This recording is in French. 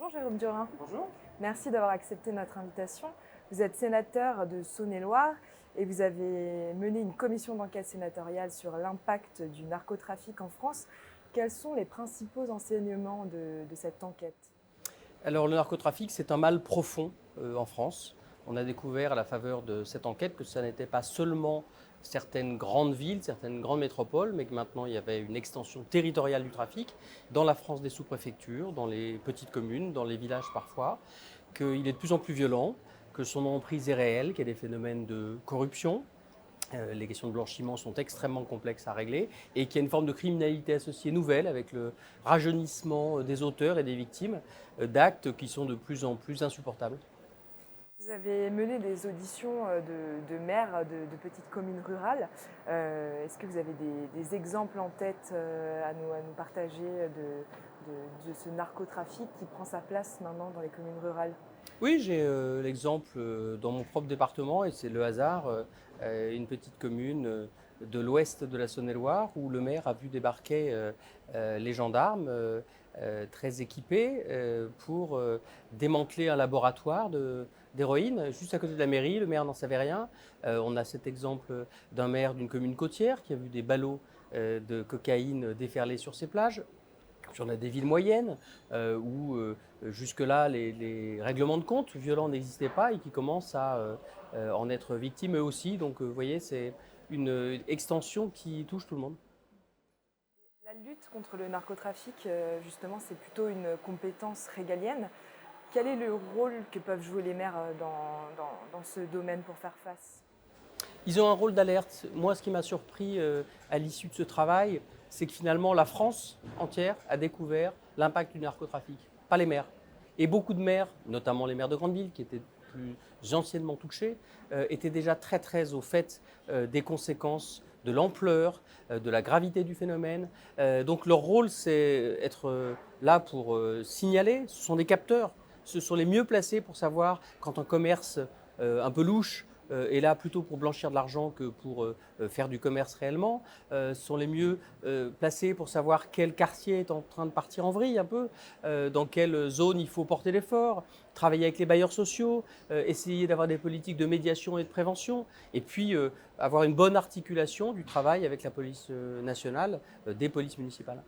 Bonjour Jérôme Durin. Bonjour. Merci d'avoir accepté notre invitation. Vous êtes sénateur de Saône-et-Loire et vous avez mené une commission d'enquête sénatoriale sur l'impact du narcotrafic en France. Quels sont les principaux enseignements de cette enquête? Alors le narcotrafic, c'est un mal profond en France. On a découvert à la faveur de cette enquête que ça n'était pas seulement certaines grandes villes, certaines grandes métropoles, mais que maintenant il y avait une extension territoriale du trafic dans la France des sous-préfectures, dans les petites communes, dans les villages parfois, qu'il est de plus en plus violent, que son emprise est réelle, qu'il y a des phénomènes de corruption. Les questions de blanchiment sont extrêmement complexes à régler et qu'il y a une forme de criminalité associée nouvelle avec le rajeunissement des auteurs et des victimes d'actes qui sont de plus en plus insupportables. Vous avez mené des auditions de maires de petites communes rurales. Est-ce que vous avez des exemples en tête à nous partager de ce narcotrafic qui prend sa place maintenant dans les communes rurales? Oui, j'ai l'exemple dans mon propre département et c'est le hasard, une petite commune de l'ouest de la Saône-et-Loire où le maire a vu débarquer les gendarmes très équipés pour démanteler un laboratoire d'héroïne juste à côté de la mairie. Le maire n'en savait rien. On a cet exemple d'un maire d'une commune côtière qui a vu des ballots de cocaïne déferler sur ses plages. On a des villes moyennes où jusque-là les règlements de compte violents n'existaient pas et qui commencent à en être victimes eux aussi. Donc vous voyez, c'est une extension qui touche tout le monde. La lutte contre le narcotrafic, justement, c'est plutôt une compétence régalienne. Quel est le rôle que peuvent jouer les maires dans ce domaine pour faire face? Ils ont un rôle d'alerte. Moi, ce qui m'a surpris à l'issue de ce travail, c'est que finalement la France entière a découvert l'impact du narcotrafic, pas les maires. Et beaucoup de maires, notamment les maires de grandes villes qui étaient plus anciennement touchés, étaient déjà très très au fait des conséquences, de l'ampleur, de la gravité du phénomène. Donc leur rôle, c'est être là pour signaler. Ce sont des capteurs. Ce sont les mieux placés pour savoir quand un commerce un peu louche est là plutôt pour blanchir de l'argent que pour faire du commerce réellement, sont les mieux placés pour savoir quel quartier est en train de partir en vrille un peu, dans quelle zone il faut porter l'effort, travailler avec les bailleurs sociaux, essayer d'avoir des politiques de médiation et de prévention, et puis avoir une bonne articulation du travail avec la police nationale, des polices municipales.